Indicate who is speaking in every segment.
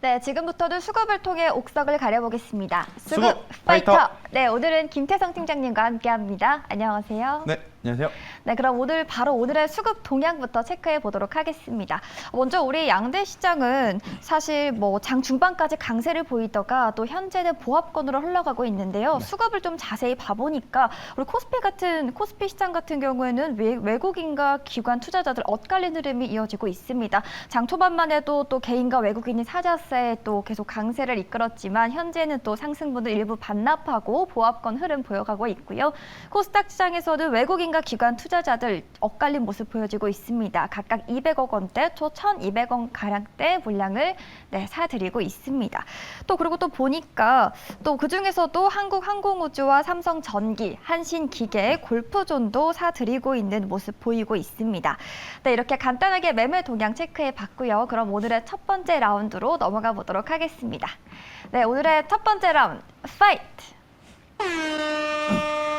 Speaker 1: 네, 지금부터는 수급을 통해 옥석을 가려보겠습니다.
Speaker 2: 수급 파이터!
Speaker 1: 네, 오늘은 김태성 팀장님과 함께합니다. 안녕하세요.
Speaker 2: 네, 안녕하세요.
Speaker 1: 네, 그럼 오늘의 수급 동향부터 체크해 보도록 하겠습니다. 먼저 우리 양대 시장은 사실 장 중반까지 강세를 보이다가 또 현재는 보합권으로 흘러가고 있는데요.
Speaker 2: 네.
Speaker 1: 수급을 좀 자세히 봐보니까 우리 코스피 시장 같은 경우에는 외국인과 기관 투자자들 엇갈린 흐름이 이어지고 있습니다. 장 초반만 해도 또 개인과 외국인이 사자세에 또 계속 강세를 이끌었지만 현재는 또 상승분을 일부 반납하고 보합권 흐름 보여가고 있고요. 코스닥 시장에서는 외국인과 기관 투자자들 엇갈린 모습 보여지고 있습니다. 각각 200억 원대, 또 1,200원 가량대 물량을 사들이고 있습니다. 그리고 또 보니까 또 그중에서도 한국항공우주와 삼성전기, 한신기계, 골프존도 사들이고 있는 모습 보이고 있습니다. 네, 이렇게 간단하게 매매 동향 체크해 봤고요. 그럼 오늘의 첫 번째 라운드로 넘어가 보도록 하겠습니다. 네, 오늘의 첫 번째 라운드, 파이트!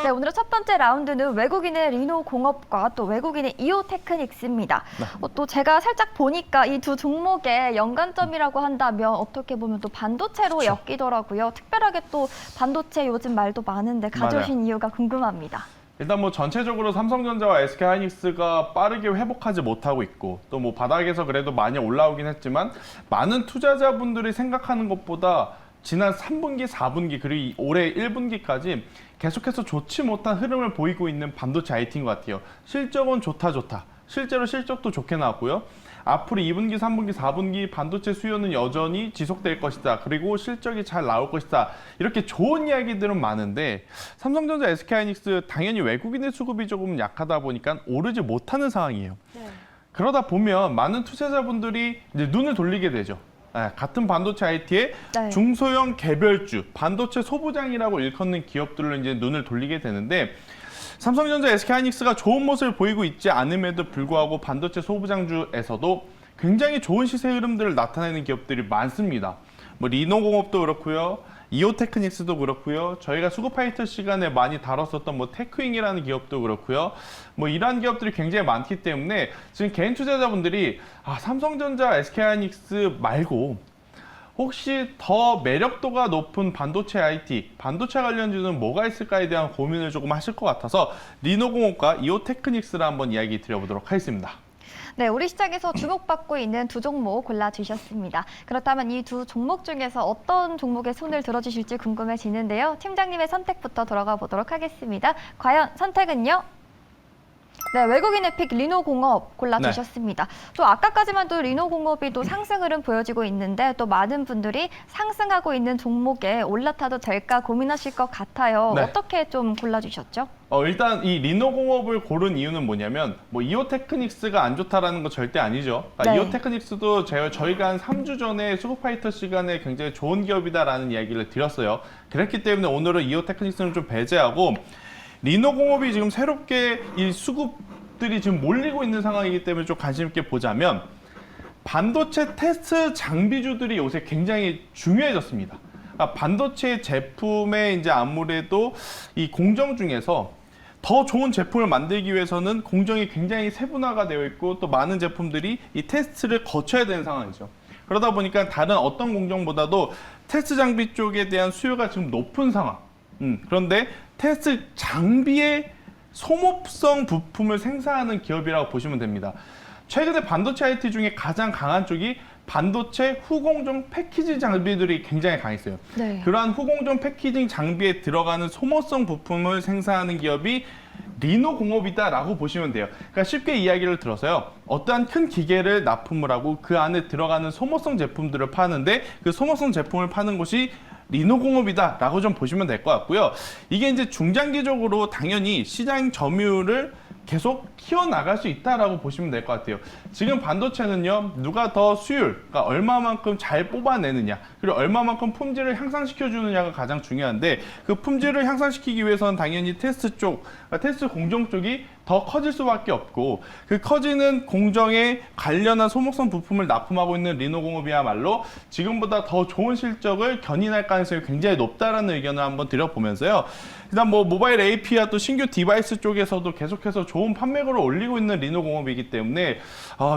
Speaker 1: 네, 오늘의 첫 번째 라운드는 외국인의 리노공업과 또 외국인의 이오테크닉스입니다.
Speaker 2: 네.
Speaker 1: 또 제가 살짝 보니까 이 두 종목의 연관점이라고 한다면 어떻게 보면 또 반도체로
Speaker 2: 그렇죠.
Speaker 1: 엮이더라고요. 특별하게 또 반도체 요즘 말도 많은데 가져오신
Speaker 2: 맞아요.
Speaker 1: 이유가 궁금합니다.
Speaker 2: 일단 전체적으로 삼성전자와 SK하이닉스가 빠르게 회복하지 못하고 있고 또 바닥에서 그래도 많이 올라오긴 했지만 많은 투자자분들이 생각하는 것보다 지난 3분기, 4분기 그리고 올해 1분기까지 계속해서 좋지 못한 흐름을 보이고 있는 반도체 IT인 것 같아요. 실적은 좋다. 실제로 실적도 좋게 나왔고요. 앞으로 2분기, 3분기, 4분기 반도체 수요는 여전히 지속될 것이다. 그리고 실적이 잘 나올 것이다. 이렇게 좋은 이야기들은 많은데 삼성전자, SK하이닉스 당연히 외국인의 수급이 조금 약하다 보니까 오르지 못하는 상황이에요.
Speaker 1: 네.
Speaker 2: 그러다 보면 많은 투자자분들이 이제 눈을 돌리게 되죠. 같은 반도체 IT의
Speaker 1: 네.
Speaker 2: 중소형 개별주, 반도체 소부장이라고 일컫는 기업들로 이제 눈을 돌리게 되는데 삼성전자, SK하이닉스가 좋은 모습을 보이고 있지 않음에도 불구하고 반도체 소부장주에서도 굉장히 좋은 시세 흐름들을 나타내는 기업들이 많습니다. 리노공업도 그렇고요. 이오테크닉스도 그렇고요. 저희가 수급파이터 시간에 많이 다뤘었던 테크윙이라는 기업도 그렇고요. 이러한 기업들이 굉장히 많기 때문에 지금 개인 투자자분들이 삼성전자, SK하이닉스 말고 혹시 더 매력도가 높은 반도체 IT, 반도체 관련주는 뭐가 있을까에 대한 고민을 조금 하실 것 같아서 리노공업과 이오테크닉스를 한번 이야기 드려보도록 하겠습니다.
Speaker 1: 네, 우리 시장에서 주목받고 있는 두 종목 골라주셨습니다. 그렇다면 이 두 종목 중에서 어떤 종목에 손을 들어주실지 궁금해지는데요. 팀장님의 선택부터 들어가 보도록 하겠습니다. 과연 선택은요? 네, 외국인의 픽 리노공업 골라주셨습니다. 또 아까까지만 또 리노공업이 또 상승 흐름 보여지고 있는데 또 많은 분들이 상승하고 있는 종목에 올라타도 될까 고민하실 것 같아요.
Speaker 2: 네.
Speaker 1: 어떻게 좀 골라주셨죠?
Speaker 2: 일단 이 리노공업을 고른 이유는 뭐냐면 이오테크닉스가 안 좋다라는 건 절대 아니죠.
Speaker 1: 네.
Speaker 2: 이오테크닉스도 저희가 한 3주 전에 수급파이터 시간에 굉장히 좋은 기업이다라는 이야기를 드렸어요. 그렇기 때문에 오늘은 이오테크닉스는 좀 배제하고 리노공업이 지금 새롭게 이 수급들이 지금 몰리고 있는 상황이기 때문에 좀 관심 있게 보자면 반도체 테스트 장비주들이 요새 굉장히 중요해졌습니다. 반도체 제품에 이제 아무래도 이 공정 중에서 더 좋은 제품을 만들기 위해서는 공정이 굉장히 세분화가 되어 있고 또 많은 제품들이 이 테스트를 거쳐야 되는 상황이죠. 그러다 보니까 다른 어떤 공정보다도 테스트 장비 쪽에 대한 수요가 지금 높은 상황. 그런데 테스트 장비의 소모성 부품을 생산하는 기업이라고 보시면 됩니다. 최근에 반도체 IT 중에 가장 강한 쪽이 반도체 후공정 패키징 장비들이 굉장히 강했어요.
Speaker 1: 네.
Speaker 2: 그러한 후공정 패키징 장비에 들어가는 소모성 부품을 생산하는 기업이 리노공업이다라고 보시면 돼요. 그러니까 쉽게 이야기를 들어서요. 어떠한 큰 기계를 납품을 하고 그 안에 들어가는 소모성 제품들을 파는데 그 소모성 제품을 파는 곳이 리노공업이다라고 좀 보시면 될 것 같고요. 이게 이제 중장기적으로 당연히 시장 점유율을 계속 키워나갈 수 있다라고 보시면 될 것 같아요. 지금 반도체는요, 누가 더 수율, 그러니까 얼마만큼 잘 뽑아내느냐, 그리고 얼마만큼 품질을 향상시켜주느냐가 가장 중요한데 그 품질을 향상시키기 위해서는 당연히 테스트 쪽, 테스트 공정 쪽이 더 커질 수밖에 없고 그 커지는 공정에 관련한 소모성 부품을 납품하고 있는 리노공업이야말로 지금보다 더 좋은 실적을 견인할 가능성이 굉장히 높다라는 의견을 한번 드려보면서요. 일단 뭐 모바일 AP와 또 신규 디바이스 쪽에서도 계속해서 좋은 판매고를 올리고 있는 리노공업이기 때문에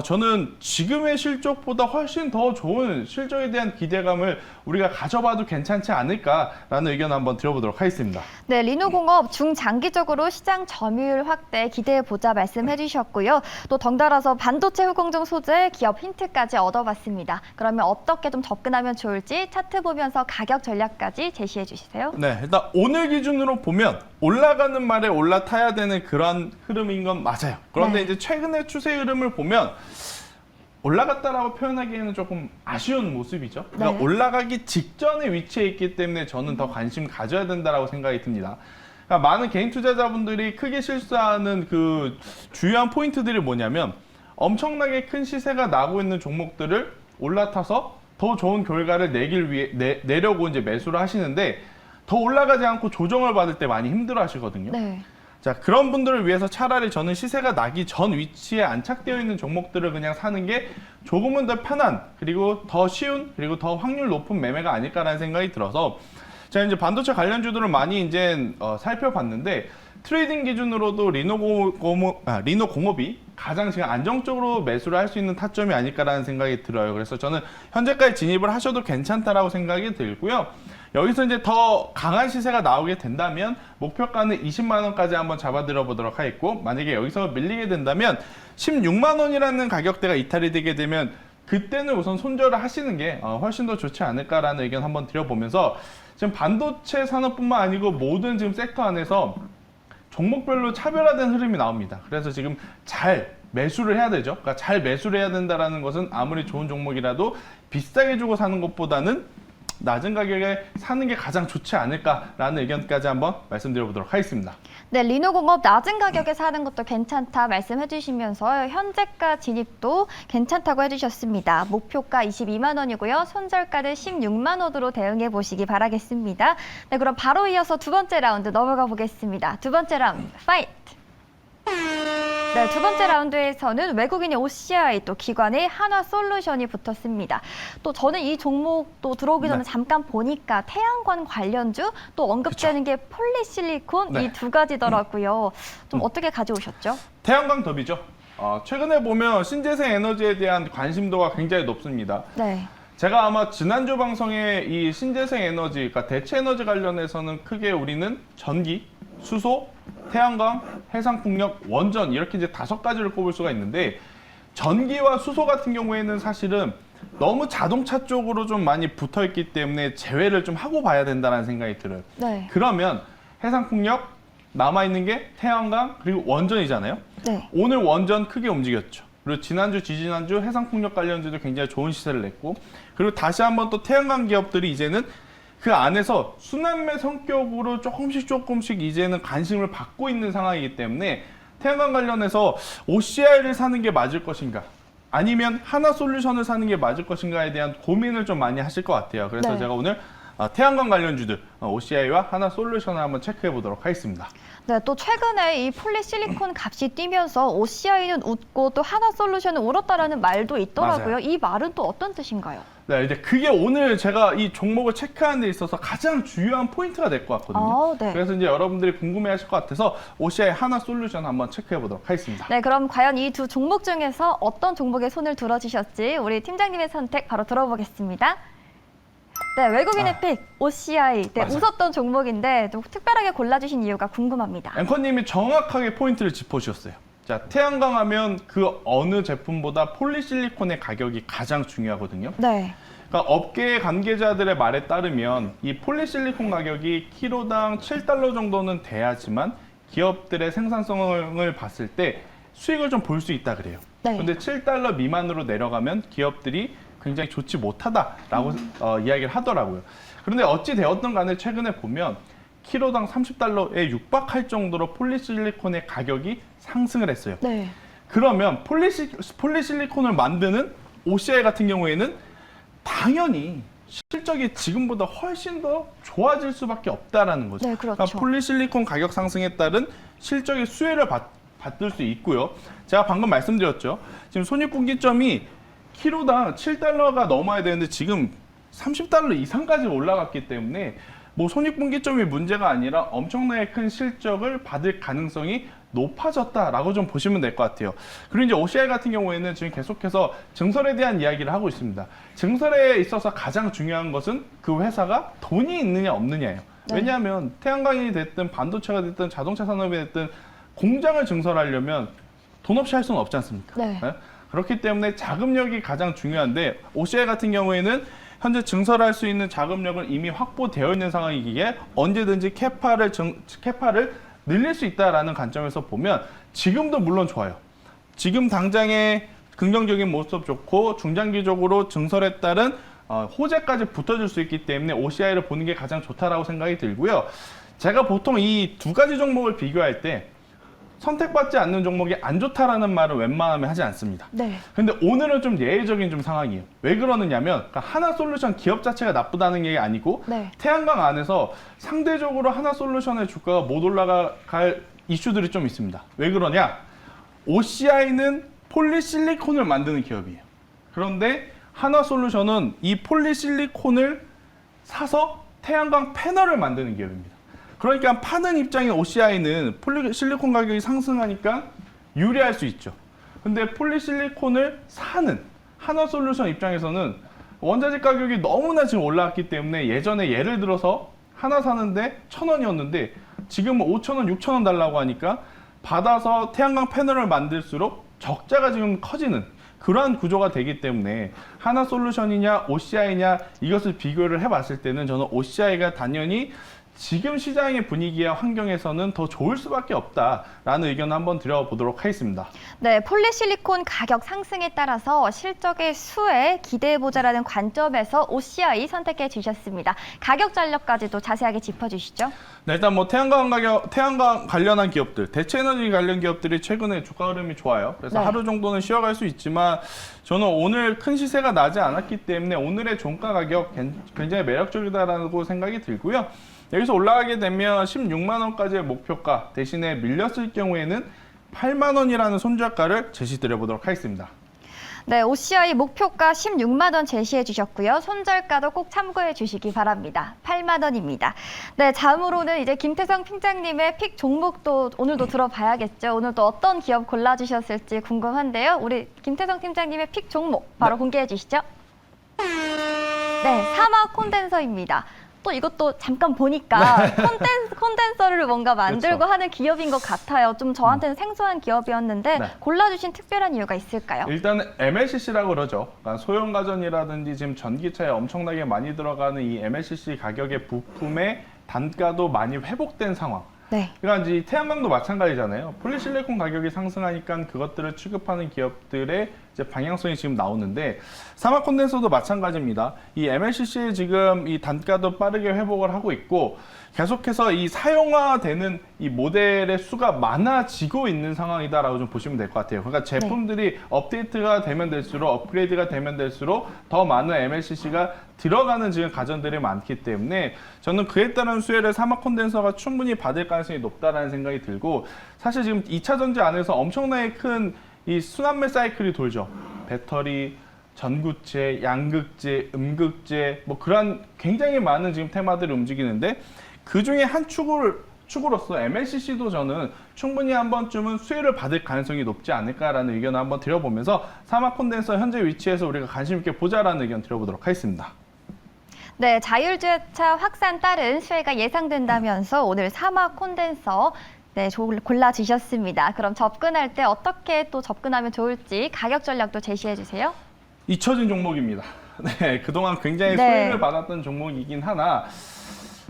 Speaker 2: 저는 지금의 실적보다 훨씬 더 좋은 실적에 대한 기대감을 우리가 가져봐도 괜찮지 않을까라는 의견을 한번 드려보도록 하겠습니다.
Speaker 1: 네, 리노공업 중장기적으로 시장 점유율 확대 기대해보자 말씀해 주셨고요. 또 덩달아서 반도체 후공정 소재 기업 힌트까지 얻어봤습니다. 그러면 어떻게 좀 접근하면 좋을지 차트 보면서 가격 전략까지 제시해 주시세요.
Speaker 2: 네, 일단 오늘 기준으로 보면 올라가는 말에 올라타야 되는 그런 흐름인 건 맞아요. 그런데
Speaker 1: 네.
Speaker 2: 이제 최근의 추세 흐름을 보면 올라갔다라고 표현하기에는 조금 아쉬운 모습이죠. 그러니까
Speaker 1: 네.
Speaker 2: 올라가기 직전에 위치해 있기 때문에 저는 더 관심 가져야 된다라고 생각이 듭니다. 그러니까 많은 개인 투자자분들이 크게 실수하는 그 주요한 포인트들이 뭐냐면 엄청나게 큰 시세가 나고 있는 종목들을 올라타서 더 좋은 결과를 내길 위해 내려고 이제 매수를 하시는데 더 올라가지 않고 조정을 받을 때 많이 힘들어 하시거든요.
Speaker 1: 네.
Speaker 2: 자, 그런 분들을 위해서 차라리 저는 시세가 나기 전 위치에 안착되어 있는 종목들을 그냥 사는 게 조금은 더 편한, 그리고 더 쉬운, 그리고 더 확률 높은 매매가 아닐까라는 생각이 들어서 제가 이제 반도체 관련주들을 많이 이제 살펴봤는데 트레이딩 기준으로도 리노공업이 가장 지금 안정적으로 매수를 할 수 있는 타점이 아닐까라는 생각이 들어요. 그래서 저는 현재까지 진입을 하셔도 괜찮다라고 생각이 들고요. 여기서 이제 더 강한 시세가 나오게 된다면 목표가는 20만 원까지 한번 잡아들어 보도록 하겠고, 만약에 여기서 밀리게 된다면 16만 원이라는 가격대가 이탈이 되게 되면 그때는 우선 손절을 하시는 게 훨씬 더 좋지 않을까라는 의견 한번 드려보면서 지금 반도체 산업뿐만 아니고 모든 지금 섹터 안에서 종목별로 차별화된 흐름이 나옵니다. 그래서 지금 잘 매수를 해야 되죠. 그러니까 잘 매수를 해야 된다는 것은 아무리 좋은 종목이라도 비싸게 주고 사는 것보다는 낮은 가격에 사는 게 가장 좋지 않을까라는 의견까지 한번 말씀드려보도록 하겠습니다.
Speaker 1: 네, 리노공업 낮은 가격에 사는 것도 괜찮다 말씀해 주시면서 현재가 진입도 괜찮다고 해주셨습니다. 목표가 22만 원이고요. 손절가는 16만 원으로 대응해 보시기 바라겠습니다. 네, 그럼 바로 이어서 두 번째 라운드 넘어가 보겠습니다. 두 번째 라운드, 파이트! 네, 두 번째 라운드에서는 외국인의 OCI 또 기관의 한화솔루션이 붙었습니다. 또 저는 이 종목 또 들어오기 전에 잠깐 보니까 태양광 관련주 또 언급되는 게 폴리실리콘 이 두 가지더라고요. 좀 어떻게 가져오셨죠?
Speaker 2: 태양광 더비죠. 최근에 보면 신재생 에너지에 대한 관심도가 굉장히 높습니다.
Speaker 1: 네.
Speaker 2: 제가 아마 지난주 방송에 이 신재생 에너지, 그러니까 대체 에너지 관련해서는 크게 우리는 전기, 수소, 태양광, 해상풍력, 원전 이렇게 이제 5가지를 꼽을 수가 있는데 전기와 수소 같은 경우에는 사실은 너무 자동차 쪽으로 좀 많이 붙어 있기 때문에 제외를 좀 하고 봐야 된다는 생각이 들어요.
Speaker 1: 네.
Speaker 2: 그러면 해상풍력 남아있는 게 태양광 그리고 원전이잖아요.
Speaker 1: 네.
Speaker 2: 오늘 원전 크게 움직였죠. 그리고 지난주, 지지난주 해상풍력 관련주도 굉장히 좋은 시세를 냈고, 그리고 다시 한번 또 태양광 기업들이 이제는 그 안에서 순환매 성격으로 조금씩 이제는 관심을 받고 있는 상황이기 때문에 태양광 관련해서 OCI를 사는 게 맞을 것인가, 아니면 하나솔루션을 사는 게 맞을 것인가에 대한 고민을 좀 많이 하실 것 같아요. 그래서
Speaker 1: 네.
Speaker 2: 제가 오늘 태양광 관련주들 OCI와 하나솔루션을 한번 체크해 보도록 하겠습니다.
Speaker 1: 네, 또 최근에 이 폴리실리콘 값이 뛰면서 OCI는 웃고 또 하나솔루션은 울었다라는 말도 있더라고요.
Speaker 2: 맞아요.
Speaker 1: 이 말은 또 어떤 뜻인가요?
Speaker 2: 네, 이제 그게 오늘 제가 이 종목을 체크하는 데 있어서 가장 중요한 포인트가 될 것 같거든요.
Speaker 1: 네.
Speaker 2: 그래서 이제 여러분들이 궁금해하실 것 같아서 OCI 하나솔루션 한번 체크해 보도록 하겠습니다.
Speaker 1: 네, 그럼 과연 이 두 종목 중에서 어떤 종목에 손을 들어주셨지 우리 팀장님의 선택 바로 들어보겠습니다. 네, 외국인의 픽 OCI. 네,
Speaker 2: 맞아요.
Speaker 1: 웃었던 종목인데 좀 특별하게 골라주신 이유가 궁금합니다.
Speaker 2: 앵커님이 정확하게 포인트를 짚어주셨어요. 자, 태양광 하면 그 어느 제품보다 폴리실리콘의 가격이 가장 중요하거든요.
Speaker 1: 네.
Speaker 2: 그러니까 업계 관계자들의 말에 따르면 이 폴리실리콘 가격이 키로당 7달러 정도는 돼야지만 기업들의 생산성을 봤을 때 수익을 좀 볼 수 있다 그래요.
Speaker 1: 네.
Speaker 2: 근데 7달러 미만으로 내려가면 기업들이 굉장히 좋지 못하다라고 이야기를 하더라고요. 그런데 어찌 되었든 간에 최근에 보면 키로당 30달러에 육박할 정도로 폴리실리콘의 가격이 상승을 했어요.
Speaker 1: 네.
Speaker 2: 그러면 폴리실리콘을 만드는 OCI 같은 경우에는 당연히 실적이 지금보다 훨씬 더 좋아질 수밖에 없다라는 거죠.
Speaker 1: 네, 그렇죠.
Speaker 2: 그러니까 폴리실리콘 가격 상승에 따른 실적의 수혜를 받을 수 있고요. 제가 방금 말씀드렸죠. 지금 손익분기점이 키로당 7달러가 넘어야 되는데 지금 30달러 이상까지 올라갔기 때문에 뭐 손익분기점이 문제가 아니라 엄청나게 큰 실적을 받을 가능성이 높아졌다라고 좀 보시면 될 것 같아요. 그리고 이제 OCI 같은 경우에는 지금 계속해서 증설에 대한 이야기를 하고 있습니다. 증설에 있어서 가장 중요한 것은 그 회사가 돈이 있느냐 없느냐예요.
Speaker 1: 네.
Speaker 2: 왜냐하면 태양광이 됐든 반도체가 됐든 자동차 산업이 됐든 공장을 증설하려면 돈 없이 할 수는 없지 않습니까?
Speaker 1: 네.
Speaker 2: 그렇기 때문에 자금력이 가장 중요한데 OCI 같은 경우에는 현재 증설할 수 있는 자금력은 이미 확보되어 있는 상황이기에 언제든지 캐파를 늘릴 수 있다라는 관점에서 보면 지금도 물론 좋아요. 지금 당장의 긍정적인 모습 좋고 중장기적으로 증설에 따른 호재까지 붙어줄 수 있기 때문에 OCI를 보는 게 가장 좋다라고 생각이 들고요. 제가 보통 이 두 가지 종목을 비교할 때 선택받지 않는 종목이 안 좋다라는 말을 웬만하면 하지 않습니다.
Speaker 1: 네.
Speaker 2: 근데 오늘은 좀 예외적인 좀 상황이에요. 왜 그러느냐면 그러니까 하나솔루션 기업 자체가 나쁘다는 게 아니고
Speaker 1: 네.
Speaker 2: 태양광 안에서 상대적으로 하나솔루션의 주가가 못 올라갈 이슈들이 좀 있습니다. 왜 그러냐? OCI는 폴리실리콘을 만드는 기업이에요. 그런데 하나솔루션은 이 폴리실리콘을 사서 태양광 패널을 만드는 기업입니다. 그러니까 파는 입장인 OCI는 폴리실리콘 가격이 상승하니까 유리할 수 있죠. 근데 폴리실리콘을 사는 하나솔루션 입장에서는 원자재 가격이 너무나 지금 올라왔기 때문에 예전에 예를 들어서 하나 사는데 1,000원이었는데 지금은 5,000원, 6,000원 달라고 하니까 받아서 태양광 패널을 만들수록 적자가 지금 커지는 그러한 구조가 되기 때문에 하나솔루션이냐 OCI냐 이것을 비교를 해봤을 때는 저는 OCI가 당연히 지금 시장의 분위기와 환경에서는 더 좋을 수밖에 없다라는 의견을 한번 드려보도록 하겠습니다.
Speaker 1: 네, 폴리실리콘 가격 상승에 따라서 실적의 수에 기대해보자라는 관점에서 OCI 선택해 주셨습니다. 가격 전략까지도 자세하게 짚어주시죠.
Speaker 2: 네, 일단 뭐 태양광 관련한 기업들, 대체에너지 관련 기업들이 최근에 주가 흐름이 좋아요. 그래서
Speaker 1: 네.
Speaker 2: 하루 정도는 쉬어갈 수 있지만 저는 오늘 큰 시세가 나지 않았기 때문에 오늘의 종가 가격 굉장히 매력적이다라고 생각이 들고요. 여기서 올라가게 되면 16만 원까지의 목표가 대신에 밀렸을 경우에는 8만 원이라는 손절가를 제시드려 보도록 하겠습니다.
Speaker 1: 네, OCI 목표가 16만 원 제시해 주셨고요. 손절가도 꼭 참고해 주시기 바랍니다. 8만 원입니다. 네, 다음으로는 이제 김태성 팀장님의 픽 종목도 오늘도 들어봐야겠죠. 오늘 또 어떤 기업 골라주셨을지 궁금한데요. 우리 김태성 팀장님의 픽 종목 바로 공개해 주시죠. 네, 사막 콘덴서입니다. 또 이것도 잠깐 보니까 콘덴서를 뭔가 만들고
Speaker 2: 그렇죠.
Speaker 1: 하는 기업인 것 같아요. 좀 저한테는 생소한 기업이었는데
Speaker 2: 네.
Speaker 1: 골라주신 특별한 이유가 있을까요?
Speaker 2: 일단은 MLCC라고 그러죠. 그러니까 소형가전이라든지 지금 전기차에 엄청나게 많이 들어가는 이 MLCC 가격의 부품의 단가도 많이 회복된 상황.
Speaker 1: 네.
Speaker 2: 그러니까 이제 태양광도 마찬가지잖아요. 폴리실리콘 가격이 상승하니까 그것들을 취급하는 기업들의 이제 방향성이 지금 나오는데 사막 콘덴서도 마찬가지입니다. 이 MLCC의 지금 이 단가도 빠르게 회복을 하고 있고 계속해서 이 사용화되는 이 모델의 수가 많아지고 있는 상황이다라고 좀 보시면 될 것 같아요. 그러니까 제품들이 업데이트가 되면 될수록 업그레이드가 되면 될수록 더 많은 MLCC가 들어가는 지금 가전들이 많기 때문에 저는 그에 따른 수혜를 사막 콘덴서가 충분히 받을 가능성이 높다라는 생각이 들고 사실 지금 2차 전지 안에서 엄청나게 큰 이 순환매 사이클이 돌죠. 배터리, 전구체, 양극재, 음극재 뭐 그런 굉장히 많은 지금 테마들이 움직이는데 그 중에 한 축으로서 MLCC도 저는 충분히 한 번쯤은 수혜를 받을 가능성이 높지 않을까라는 의견을 한번 드려보면서 사막 콘덴서 현재 위치에서 우리가 관심 있게 보자라는 의견 드려보도록 하겠습니다.
Speaker 1: 네, 자율주행차 확산 따른 수혜가 예상된다면서 오늘 사막 콘덴서 네, 골라주셨습니다. 그럼 접근할 때 어떻게 또 접근하면 좋을지 가격 전략도 제시해 주세요.
Speaker 2: 잊혀진 종목입니다. 네, 그동안 굉장히
Speaker 1: 네.
Speaker 2: 수혜를 받았던 종목이긴 하나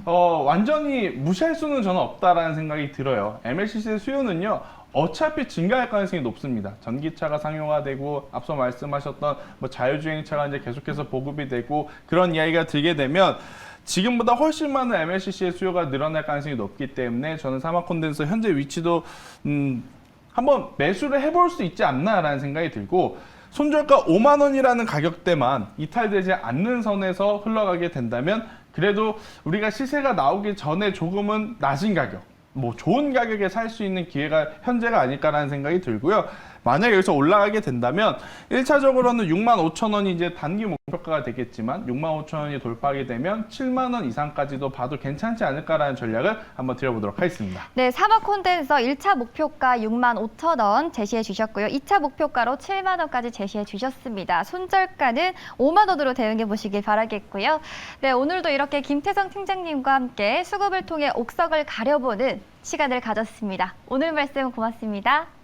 Speaker 2: 완전히 무시할 수는 저는 없다라는 생각이 들어요. MLCC의 수요는요. 어차피 증가할 가능성이 높습니다. 전기차가 상용화되고 앞서 말씀하셨던 뭐 자율주행차가 이제 계속해서 보급이 되고 그런 이야기가 들게 되면 지금보다 훨씬 많은 MLCC의 수요가 늘어날 가능성이 높기 때문에 저는 사막 콘덴서 현재 위치도 한번 매수를 해볼 수 있지 않나라는 생각이 들고 손절가 5만 원이라는 가격대만 이탈되지 않는 선에서 흘러가게 된다면 그래도 우리가 시세가 나오기 전에 조금은 낮은 가격 뭐 좋은 가격에 살 수 있는 기회가 현재가 아닐까라는 생각이 들고요. 만약에 여기서 올라가게 된다면 1차적으로는 65,000원이 이제 단기 목표가가 되겠지만 65,000원이 돌파하게 되면 7만 원 이상까지도 봐도 괜찮지 않을까라는 전략을 한번 드려보도록 하겠습니다.
Speaker 1: 네, 사마콘대에서 1차 목표가 65,000원 제시해 주셨고요. 2차 목표가로 7만 원까지 제시해 주셨습니다. 손절가는 5만 원으로 대응해 보시길 바라겠고요. 네, 오늘도 이렇게 김태성 팀장님과 함께 수급을 통해 옥석을 가려보는 시간을 가졌습니다. 오늘 말씀 고맙습니다.